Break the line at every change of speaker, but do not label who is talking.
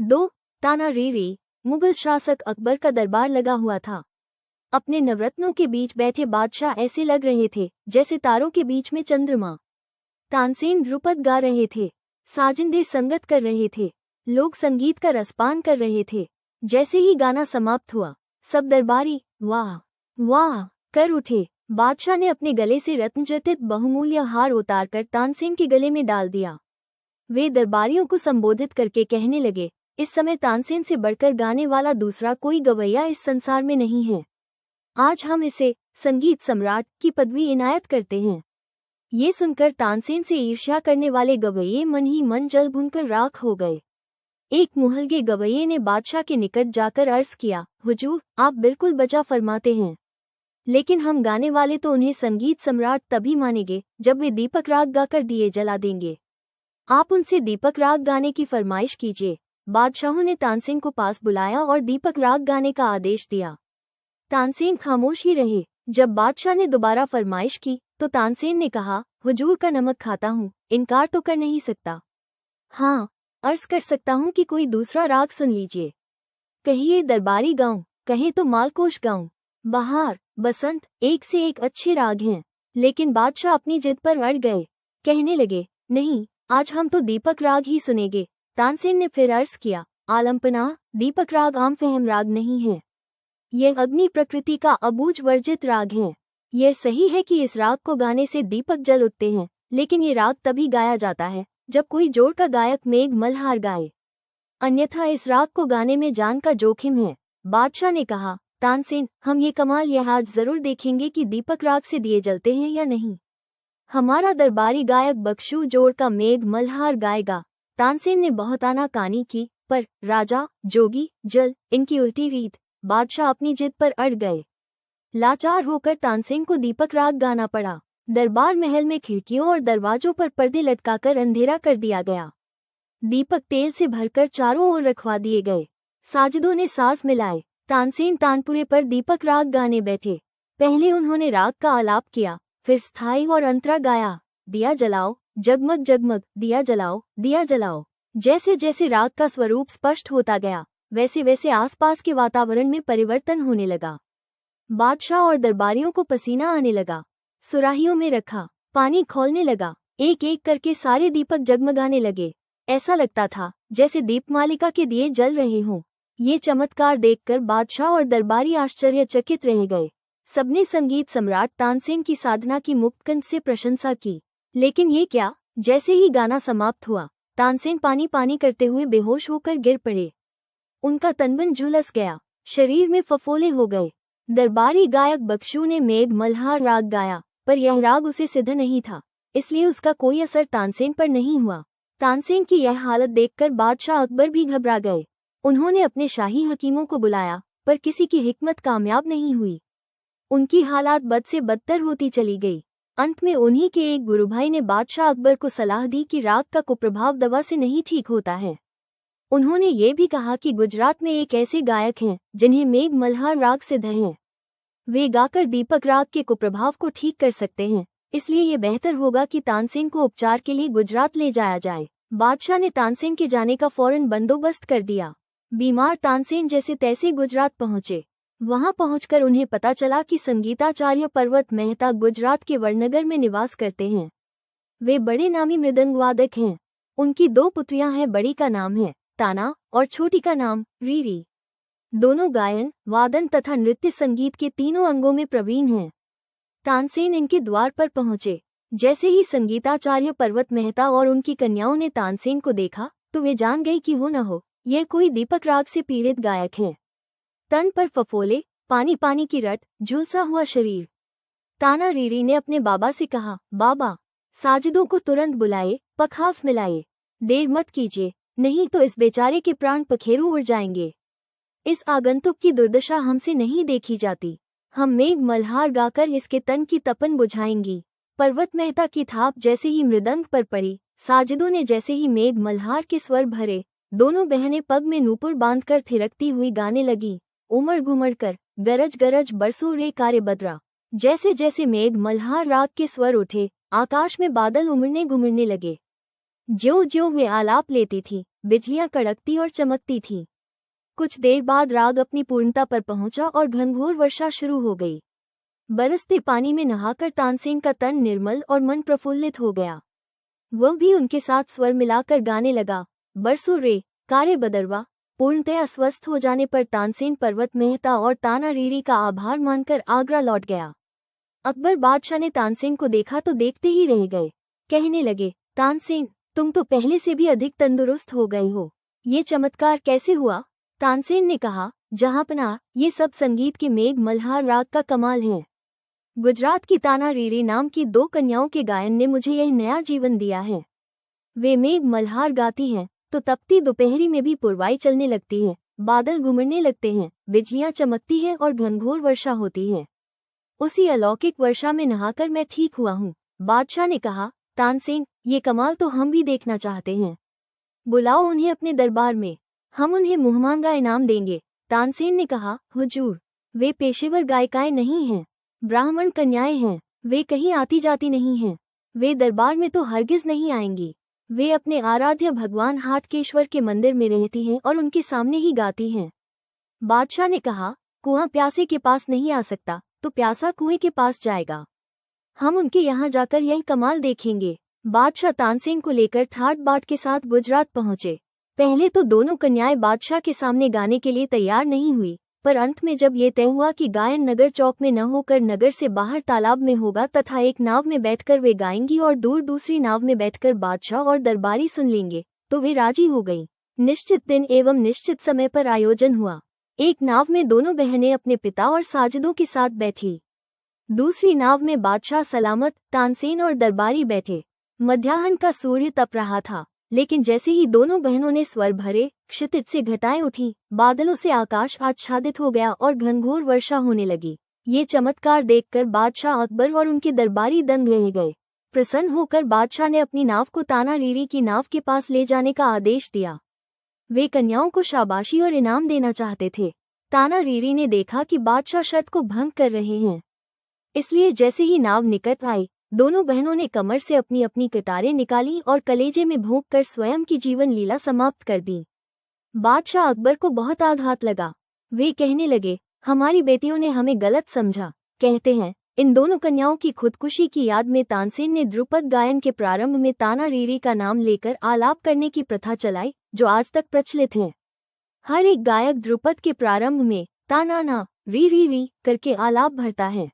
2 ताना रीरी। मुगल शासक अकबर का दरबार लगा हुआ था। अपने नवरत्नों के बीच बैठे बादशाह ऐसे लग रहे थे जैसे तारों के बीच में चंद्रमा। तानसेन ध्रुपद गा रहे थे, साजिंदे संगत कर रहे थे, लोग संगीत का रसपान कर रहे थे। जैसे ही गाना समाप्त हुआ, सब दरबारी वाह वाह कर उठे। बादशाह ने अपने गले से रत्नजटित बहुमूल्य हार उतारकर तानसेन के गले में डाल दिया। वे दरबारियों को संबोधित करके कहने लगे, इस समय तानसेन से बढ़कर गाने वाला दूसरा कोई गवैया इस संसार में नहीं है। आज हम इसे संगीत सम्राट की पदवी इनायत करते हैं। ये सुनकर तानसेन से ईर्ष्या करने वाले गवैये मन ही मन जल भुनकर राख हो गए। एक मुहलगे गवैये ने बादशाह के निकट जाकर अर्ज किया, हुजूर, आप बिल्कुल बचा फरमाते हैं, लेकिन हम गाने वाले तो उन्हें संगीत सम्राट तभी मानेंगे जब वे दीपक राग गाकर दिए जला देंगे। आप उनसे दीपक राग गाने की फरमाइश कीजिए। बादशाहों ने तानसेन को पास बुलाया और दीपक राग गाने का आदेश दिया। तानसेन खामोश ही रहे। जब बादशाह ने दोबारा फरमाइश की तो तानसेन ने कहा, हुजूर का नमक खाता हूँ, इनकार तो कर नहीं सकता। हाँ, अर्ज कर सकता हूँ कि कोई दूसरा राग सुन लीजिए। कहिए दरबारी गाऊं, कहे तो मालकोश गाऊं। बहार, बसंत एक से एक अच्छे राग हैं। लेकिन बादशाह अपनी जिद पर अड़ गए। कहने लगे, नहीं, आज हम तो दीपक राग ही सुनेंगे। तानसेन ने फिर अर्ज किया, आलमपना, दीपक राग आम फहम राग नहीं है। यह अग्नि प्रकृति का अबूझ वर्जित राग है। यह सही है कि इस राग को गाने से दीपक जल उठते हैं, लेकिन ये राग तभी गाया जाता है जब कोई जोड़ का गायक मेघ मल्हार गाए, अन्यथा इस राग को गाने में जान का जोखिम है। बादशाह ने कहा, तानसेन, हम ये कमाल यह आज जरूर देखेंगे कि दीपक राग से दिए जलते हैं या नहीं। हमारा दरबारी गायक बख्शू जोड़ का मेघ मल्हार गाएगा। तानसेन ने बहुत आनाकानी की, पर राजा, जोगी, जल, इनकी उल्टी रीत। बादशाह अपनी जिद पर अड़ गए। लाचार होकर तानसेन को दीपक राग गाना पड़ा। दरबार महल में खिड़कियों और दरवाजों पर पर्दे लटकाकर अंधेरा कर दिया गया। दीपक तेल से भरकर चारों ओर रखवा दिए गए। साजिदों ने साज मिलाए। तानसेन तानपुरे पर दीपक राग गाने बैठे। पहले उन्होंने राग का आलाप किया, फिर स्थाई और अंतरा गाया। दिया जलाओ, जगमग जगमग, दिया जलाओ, दिया जलाओ। जैसे जैसे राग का स्वरूप स्पष्ट होता गया, वैसे वैसे आसपास के वातावरण में परिवर्तन होने लगा। बादशाह और दरबारियों को पसीना आने लगा। सुराहियों में रखा पानी खौलने लगा। एक एक करके सारे दीपक जगमगाने लगे। ऐसा लगता था जैसे दीपमालिका के दिए जल रहे हों। ये चमत्कार देखकर बादशाह और दरबारी आश्चर्यचकित रह गए। सबने संगीत सम्राट तानसेन की साधना की मुक्तकंठ से प्रशंसा की। लेकिन ये क्या, जैसे ही गाना समाप्त हुआ, तानसेन पानी पानी करते हुए बेहोश होकर गिर पड़े। उनका तनबन झुलस गया, शरीर में फफोले हो गए। दरबारी गायक बख्शू ने मेघ मल्हार राग गाया, पर यह राग उसे सिद्ध नहीं था, इसलिए उसका कोई असर तानसेन पर नहीं हुआ। तानसेन की यह हालत देखकर बादशाह अकबर भी घबरा गए। उन्होंने अपने शाही हकीमों को बुलाया, पर किसी की हिकमत कामयाब नहीं हुई। उनकी हालात बद से बदतर होती चली गई। अंत में उन्हीं के एक गुरुभाई ने बादशाह अकबर को सलाह दी कि राग का कुप्रभाव दवा से नहीं ठीक होता है। उन्होंने ये भी कहा कि गुजरात में एक ऐसे गायक हैं जिन्हें मेघ मल्हार राग सिद्ध है। वे गाकर दीपक राग के कुप्रभाव को ठीक कर सकते हैं, इसलिए ये बेहतर होगा कि तानसेन को उपचार के लिए गुजरात ले जाया जाए। बादशाह ने तानसेन के जाने का फौरन बंदोबस्त कर दिया। बीमार तानसेन जैसे तैसे गुजरात पहुंचे। वहां पहुंचकर उन्हें पता चला कि संगीताचार्य पर्वत मेहता गुजरात के वड़नगर में निवास करते हैं। वे बड़े नामी मृदंगवादक हैं। उनकी 2 पुत्रियां हैं। बड़ी का नाम है ताना और छोटी का नाम रीरी। दोनों गायन, वादन तथा नृत्य संगीत के तीनों अंगों में प्रवीण हैं। तानसेन इनके द्वार पर पहुंचे। जैसे ही संगीताचार्य पर्वत मेहता और उनकी कन्याओं ने तानसेन को देखा तो वे जान गई कि हो न हो यह कोई दीपक राग से पीड़ित गायक है। तन पर फफोले, पानी पानी की रट, झुलसा हुआ शरीर। ताना रीरी ने अपने बाबा से कहा, बाबा, साजिदों को तुरंत बुलाए, पखाव मिलाए। देर मत कीजिए, नहीं तो इस बेचारे के प्राण पखेरु उड़ जाएंगे। इस आगंतुक की दुर्दशा हमसे नहीं देखी जाती। हम मेघ मल्हार गाकर इसके तन की तपन बुझाएंगी। पर्वत मेहता की थाप जैसे ही मृदंग पर पड़ी, साजिदों ने जैसे ही मेघ मल्हार के स्वर भरे, दोनों बहनें पग में नूपुर बांधकर थिरकती हुई गाने लगी। उमड़ घुमड़ कर, गरज गरज बरसों रे कारे बदरा। जैसे जैसे मेघ मल्हार राग के स्वर उठे, आकाश में बादल उमड़ने घुमड़ने लगे। ज्यों ज्यों वे आलाप लेती थी, बिजलियां कड़कती और चमकती थीं। कुछ देर बाद राग अपनी पूर्णता पर पहुंचा और घनघोर वर्षा शुरू हो गई। बरसते पानी में नहाकर तानसेन का तन निर्मल और मन प्रफुल्लित हो गया। वह भी उनके साथ स्वर मिलाकर गाने लगा, बरसों रे कारे बदरवा। पूर्णतया स्वस्थ हो जाने पर तानसेन पर्वत मेहता और ताना रीरी का आभार मानकर आगरा लौट गया। अकबर बादशाह ने तानसेन को देखा तो देखते ही रह गए। कहने लगे, तानसेन, तुम तो पहले से भी अधिक तंदुरुस्त हो गए हो। ये चमत्कार कैसे हुआ? तानसेन ने कहा, जहांपनाह, ये सब संगीत के मेघ मल्हार राग का कमाल है। गुजरात की ताना रीरी नाम की 2 कन्याओं के गायन ने मुझे यह नया जीवन दिया है। वे मेघ मल्हार गाती हैं तो तपती दोपहरी में भी पुरवाई चलने लगती है, बादल घुमड़ने लगते हैं, बिजलियां चमकती हैं और घनघोर वर्षा होती है। उसी अलौकिक वर्षा में नहाकर मैं ठीक हुआ हूँ। बादशाह ने कहा, तानसेन, ये कमाल तो हम भी देखना चाहते हैं। बुलाओ उन्हें अपने दरबार में, हम उन्हें मुहमांगा इनाम देंगे। तानसेन ने कहा, हुजूर, वे पेशेवर गायिकाएं नहीं हैं, ब्राह्मण कन्याएं हैं, वे कहीं आती जाती नहीं हैं, वे दरबार में तो हरगिज नहीं आएंगी। वे अपने आराध्य भगवान हाटकेश्वर के मंदिर में रहती हैं और उनके सामने ही गाती हैं। बादशाह ने कहा, कुआं प्यासे के पास नहीं आ सकता तो प्यासा कुएं के पास जाएगा। हम उनके यहाँ जाकर यह कमाल देखेंगे। बादशाह तानसेन को लेकर ठाट बाट के साथ गुजरात पहुंचे। पहले तो दोनों कन्याएं बादशाह के सामने गाने के लिए तैयार नहीं हुई, पर अंत में जब ये तय हुआ कि गायन नगर चौक में न होकर नगर से बाहर तालाब में होगा तथा एक नाव में बैठकर वे गाएंगी और दूर दूसरी नाव में बैठकर बादशाह और दरबारी सुन लेंगे, तो वे राजी हो गईं। निश्चित दिन एवं निश्चित समय पर आयोजन हुआ। एक नाव में दोनों बहनें अपने पिता और साजिदों के साथ बैठी। दूसरी नाव में बादशाह सलामत, तानसेन और दरबारी बैठे। मध्याह्न का सूर्य तप रहा था, लेकिन जैसे ही दोनों बहनों ने स्वर भरे, क्षितिज से घटाएं उठी, बादलों से आकाश आच्छादित हो गया और घनघोर वर्षा होने लगी। ये चमत्कार देखकर बादशाह अकबर और उनके दरबारी दंग रह गए। प्रसन्न होकर बादशाह ने अपनी नाव को ताना रीरी की नाव के पास ले जाने का आदेश दिया। वे कन्याओं को शाबाशी और इनाम देना चाहते थे। ताना रीरी ने देखा कि बादशाह शर्त को भंग कर रहे हैं, इसलिए जैसे ही नाव निकट आई, दोनों बहनों ने कमर से अपनी अपनी कटारें निकाली और कलेजे में भोंक कर स्वयं की जीवन लीला समाप्त कर दी। बादशाह अकबर को बहुत आघात लगा। वे कहने लगे, हमारी बेटियों ने हमें गलत समझा। कहते हैं, इन दोनों कन्याओं की खुदकुशी की याद में तानसेन ने ध्रुपद गायन के प्रारंभ में ताना रीरी का नाम लेकर आलाप करने की प्रथा चलाई, जो आज तक प्रचलित है। हर एक गायक ध्रुपद के प्रारंभ में ताना ना री री री करके आलाप भरता है।